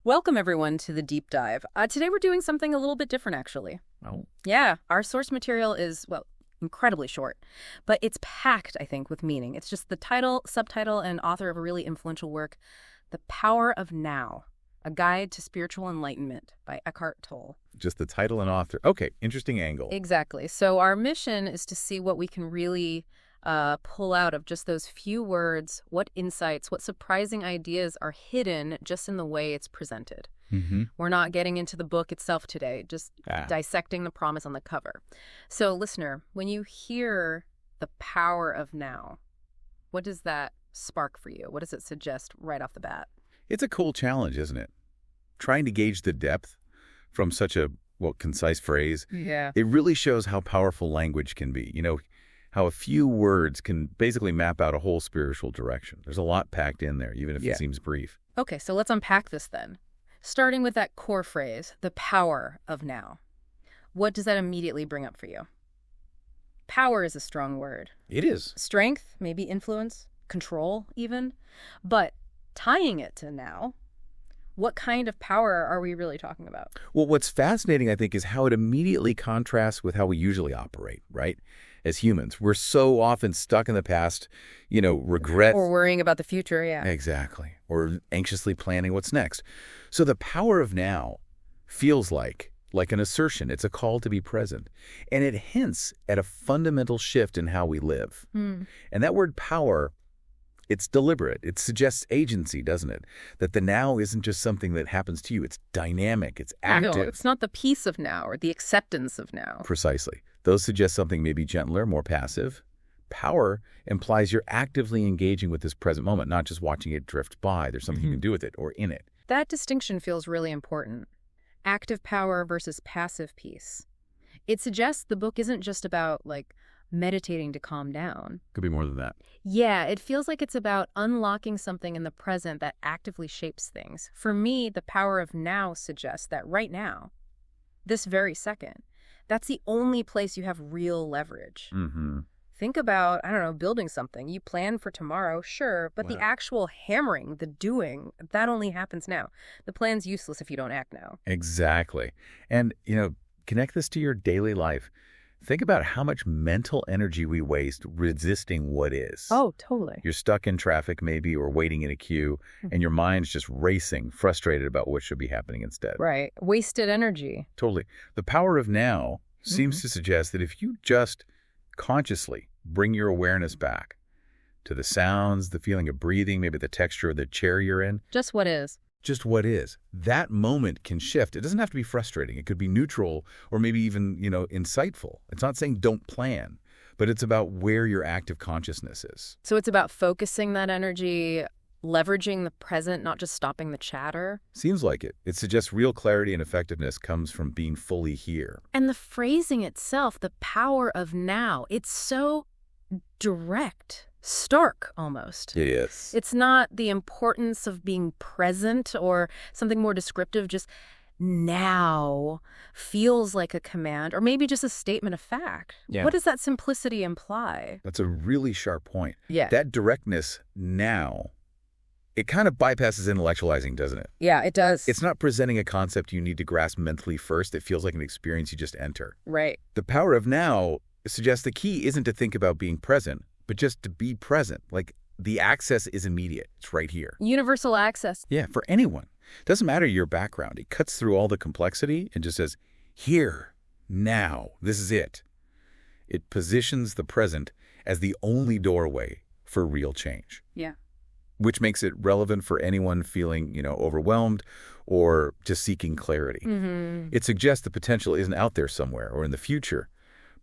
Welcome, everyone, to the deep dive. Today we're doing something a little bit different, actually. Oh. Yeah, our source material is, well, incredibly short, but it's packed, I think, with meaning. It's just the title, subtitle, and author of a really influential work, The Power of Now, A Guide to Spiritual Enlightenment by Eckhart Tolle. Just the title and author. Okay, interesting angle. Exactly. So our mission is to see what we can really pull out of just those few words, what insights, what surprising ideas are hidden just in the way it's presented. Mm-hmm. We're not getting into the book itself today, just dissecting the promise on the cover. So, listener, when you hear the power of now, what does that spark for you? What does it suggest right off the bat? It's a cool challenge, isn't it? Trying to gauge the depth from such a, concise phrase. Yeah. It really shows how powerful language can be. You know, how a few words can basically map out a whole spiritual direction. There's a lot packed in there, even if it seems brief. Okay, so let's unpack this then. Starting with that core phrase, the power of now. What does that immediately bring up for you? Power is a strong word. It is. Strength, maybe influence, control even. But tying it to now, what kind of power are we really talking about? Well, what's fascinating, I think, is how it immediately contrasts with how we usually operate, right? As humans, we're so often stuck in the past, regret. Or worrying about the future, yeah. Exactly. Or anxiously planning what's next. So the power of now feels like an assertion. It's a call to be present. And it hints at a fundamental shift in how we live. And that word power, it's deliberate. It suggests agency, doesn't it? That the now isn't just something that happens to you. It's dynamic. It's active. No, it's not the peace of now or the acceptance of now. Precisely. Those suggest something maybe gentler, more passive. Power implies you're actively engaging with this present moment, not just watching it drift by. There's something you can do with it or in it. That distinction feels really important. Active power versus passive peace. It suggests the book isn't just about, meditating to calm down. Could be more than that. Yeah, it feels like it's about unlocking something in the present that actively shapes things. For me, the power of now suggests that right now, this very second, that's the only place you have real leverage. Mm-hmm. Think about, building something. You plan for tomorrow, sure, but the actual hammering, the doing, that only happens now. The plan's useless if you don't act now. Exactly. And, connect this to your daily life. Think about how much mental energy we waste resisting what is. Oh, totally. You're stuck in traffic maybe or waiting in a queue, and your mind's just racing, frustrated about what should be happening instead. Right. Wasted energy. Totally. The power of now seems to suggest that if you just consciously bring your awareness back to the sounds, the feeling of breathing, maybe the texture of the chair you're in. Just what is. Just what is. That moment can shift. It doesn't have to be frustrating. It could be neutral or maybe even, insightful. It's not saying don't plan, but it's about where your active consciousness is. So it's about focusing that energy, leveraging the present, not just stopping the chatter. Seems like it. It suggests real clarity and effectiveness comes from being fully here. And the phrasing itself, the power of now, it's so direct. Stark, almost. It is. It's not the importance of being present or something more descriptive, just now feels like a command or maybe just a statement of fact. Yeah. What does that simplicity imply? That's a really sharp point. Yeah. That directness now, it kind of bypasses intellectualizing, doesn't it? Yeah, it does. It's not presenting a concept you need to grasp mentally first. It feels like an experience you just enter. Right. The power of now suggests the key isn't to think about being present, but just to be present. Like the access is immediate. It's right here. Universal access. Yeah, for anyone. Doesn't matter your background. It cuts through all the complexity and just says, here, now, this is it. It positions the present as the only doorway for real change. Yeah. Which makes it relevant for anyone feeling, overwhelmed or just seeking clarity. It suggests the potential isn't out there somewhere or in the future,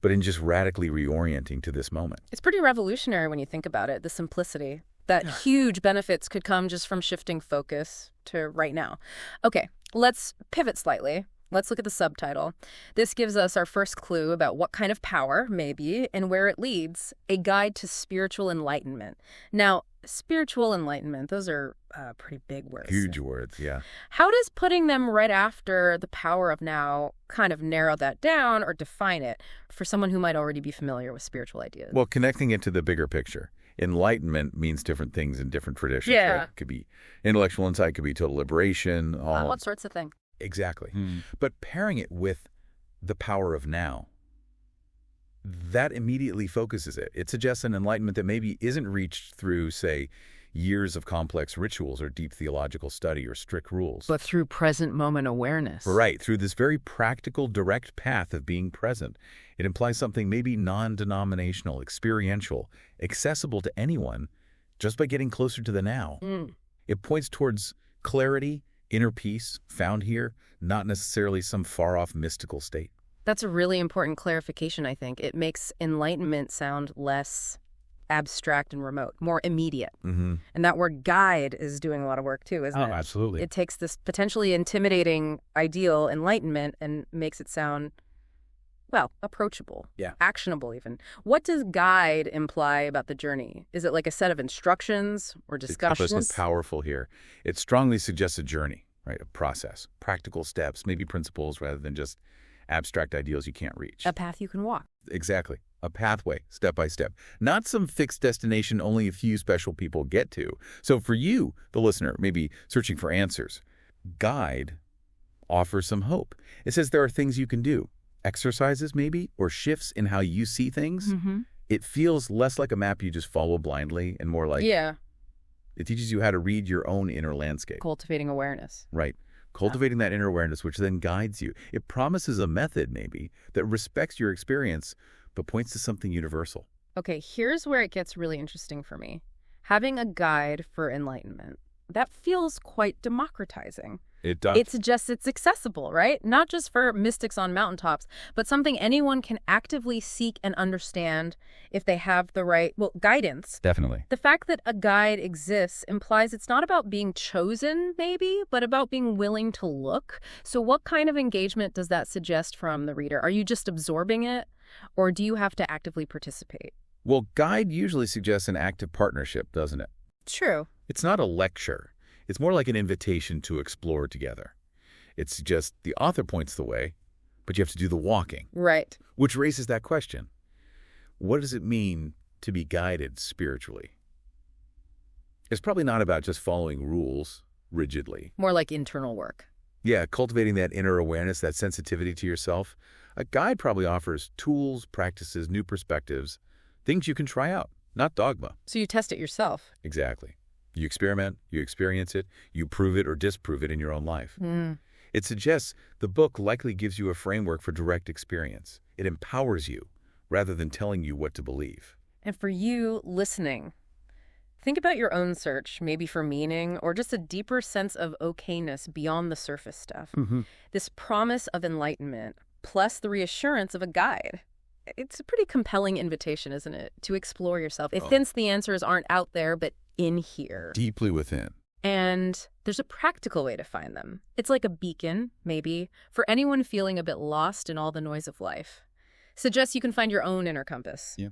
but in just radically reorienting to this moment. It's pretty revolutionary when you think about it, the simplicity. That huge benefits could come just from shifting focus to right now. Okay, let's pivot slightly. Let's look at the subtitle. This gives us our first clue about what kind of power, maybe, and where it leads, a guide to spiritual enlightenment. Now, spiritual enlightenment, those are pretty big words. Huge words, yeah. How does putting them right after the power of now kind of narrow that down or define it for someone who might already be familiar with spiritual ideas? Well, connecting it to the bigger picture. enlightenment means different things in different traditions. Yeah. Right? It could be intellectual insight, it could be total liberation. What sorts of things? Exactly. But pairing it with the power of now, that immediately focuses it. It suggests an enlightenment that maybe isn't reached through, say, years of complex rituals or deep theological study or strict rules. But through present moment awareness. Right, through this very practical, direct path of being present. It implies something maybe non-denominational, experiential, accessible to anyone just by getting closer to the now. It points towards clarity, inner peace, found here, not necessarily some far-off mystical state. That's a really important clarification, I think. It makes enlightenment sound less abstract and remote, more immediate. And that word guide is doing a lot of work too, isn't it? Oh, absolutely. It takes this potentially intimidating ideal, enlightenment, and makes it sound, well, approachable, actionable even. What does guide imply about the journey? Is it like a set of instructions or discussions? It's powerful here. It strongly suggests a journey, right? A process, practical steps, maybe principles rather than just abstract ideals you can't reach. A path you can walk. Exactly. A pathway, step by step. Not some fixed destination only a few special people get to. So for you, the listener, maybe searching for answers, guide offers some hope. It says there are things you can do. Exercises maybe, or shifts in how you see things. It feels less like a map you just follow blindly and more like it teaches you how to read your own inner landscape. Cultivating awareness. Right. Cultivating that inner awareness, which then guides you. It promises a method, maybe, that respects your experience, but points to something universal. Okay, here's where it gets really interesting for me. Having a guide for enlightenment, that feels quite democratizing. It does. It suggests it's accessible, right? Not just for mystics on mountaintops, but something anyone can actively seek and understand if they have the right, guidance. Definitely. The fact that a guide exists implies it's not about being chosen, maybe, but about being willing to look. So what kind of engagement does that suggest from the reader? Are you just absorbing it, or do you have to actively participate? Well, guide usually suggests an active partnership, doesn't it? True. It's not a lecture. It's more like an invitation to explore together. It suggests the author points the way, but you have to do the walking. Right. Which raises that question. What does it mean to be guided spiritually? It's probably not about just following rules rigidly. More like internal work. Yeah, cultivating that inner awareness, that sensitivity to yourself. A guide probably offers tools, practices, new perspectives, things you can try out, not dogma. So you test it yourself. Exactly. You experiment, you experience it, you prove it or disprove it in your own life. It suggests the book likely gives you a framework for direct experience. It empowers you rather than telling you what to believe. And for you listening, think about your own search, maybe for meaning or just a deeper sense of okayness beyond the surface stuff. This promise of enlightenment plus the reassurance of a guide. It's a pretty compelling invitation, isn't it, to explore yourself. It hints the answers aren't out there, but in here. Deeply within. And there's a practical way to find them. It's like a beacon, maybe, for anyone feeling a bit lost in all the noise of life. Suggests you can find your own inner compass. Yeah.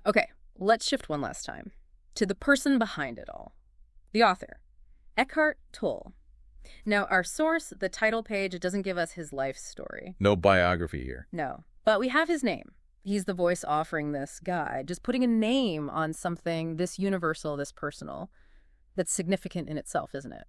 Okay, let's shift one last time to the person behind it all. The author, Eckhart Tolle. Now, our source, the title page, it doesn't give us his life story. No biography here. No, but we have his name. He's the voice offering this guide, just putting a name on something this universal, this personal, that's significant in itself, isn't it?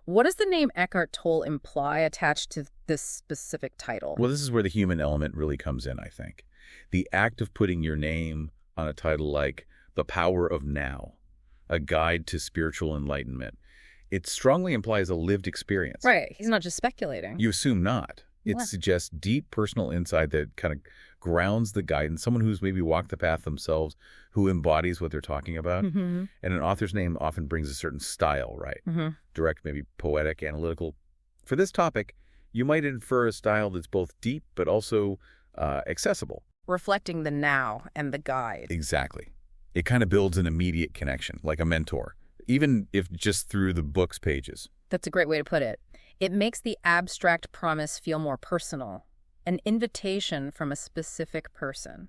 What does the name Eckhart Tolle imply attached to this specific title? Well, this is where the human element really comes in, I think. The act of putting your name on a title like The Power of Now, a guide to spiritual enlightenment, it strongly implies a lived experience. Right. He's not just speculating. You assume not. It suggests deep personal insight that kind of grounds the guidance, someone who's maybe walked the path themselves, who embodies what they're talking about. And an author's name often brings a certain style, right? Direct, maybe poetic, analytical. For this topic, you might infer a style that's both deep but also accessible. Reflecting the now and the guide. Exactly. It kind of builds an immediate connection, like a mentor, even if just through the book's pages. That's a great way to put it. It makes the abstract promise feel more personal, an invitation from a specific person.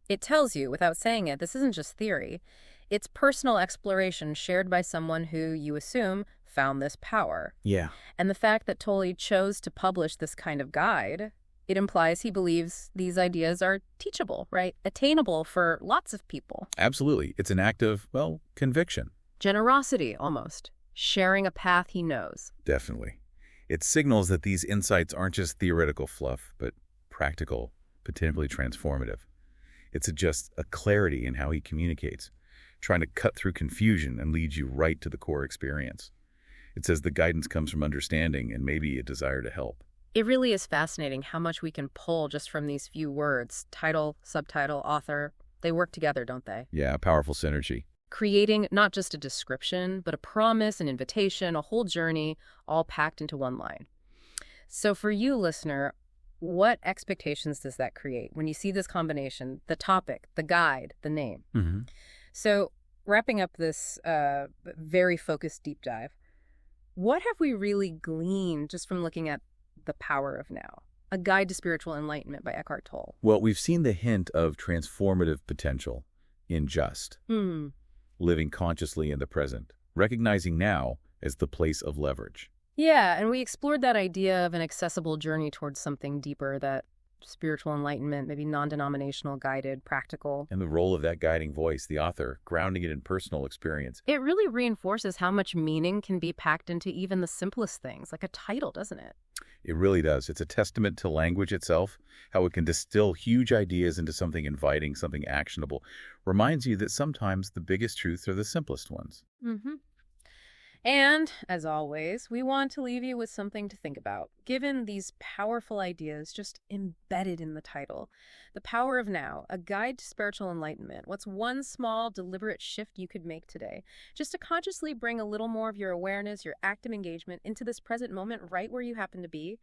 It tells you, without saying it, this isn't just theory. It's personal exploration shared by someone who, you assume, found this power. Yeah. And the fact that Tolle chose to publish this kind of guide It implies he believes these ideas are teachable, right? Attainable for lots of people. Absolutely. It's an act of, well, conviction. Generosity, almost. Sharing a path he knows. Definitely. It signals that these insights aren't just theoretical fluff, but practical, potentially transformative. It's just a clarity in how he communicates, trying to cut through confusion and lead you right to the core experience. It says the guidance comes from understanding and maybe a desire to help. It really is fascinating how much we can pull just from these few words. Title, subtitle, author. They work together, don't they? Yeah, powerful synergy. Creating not just a description, but a promise, an invitation, a whole journey, all packed into one line. So for you, listener, what expectations does that create when you see this combination, the topic, the guide, the name? Mm-hmm. So wrapping up this very focused deep dive, what have we really gleaned just from looking at The Power of Now, a guide to spiritual enlightenment by Eckhart Tolle? Well, we've seen the hint of transformative potential in just living consciously in the present, recognizing now as the place of leverage. Yeah, and we explored that idea of an accessible journey towards something deeper, that spiritual enlightenment, maybe non-denominational, guided, practical. And the role of that guiding voice, the author, grounding it in personal experience. It really reinforces how much meaning can be packed into even the simplest things, like a title, doesn't it? It really does. It's a testament to language itself, how it can distill huge ideas into something inviting, something actionable. Reminds you that sometimes the biggest truths are the simplest ones. Mm-hmm. And, as always, we want to leave you with something to think about, given these powerful ideas just embedded in the title. The Power of Now, a guide to spiritual enlightenment. What's one small, deliberate shift you could make today, just to consciously bring a little more of your awareness, your active engagement into this present moment right where you happen to be?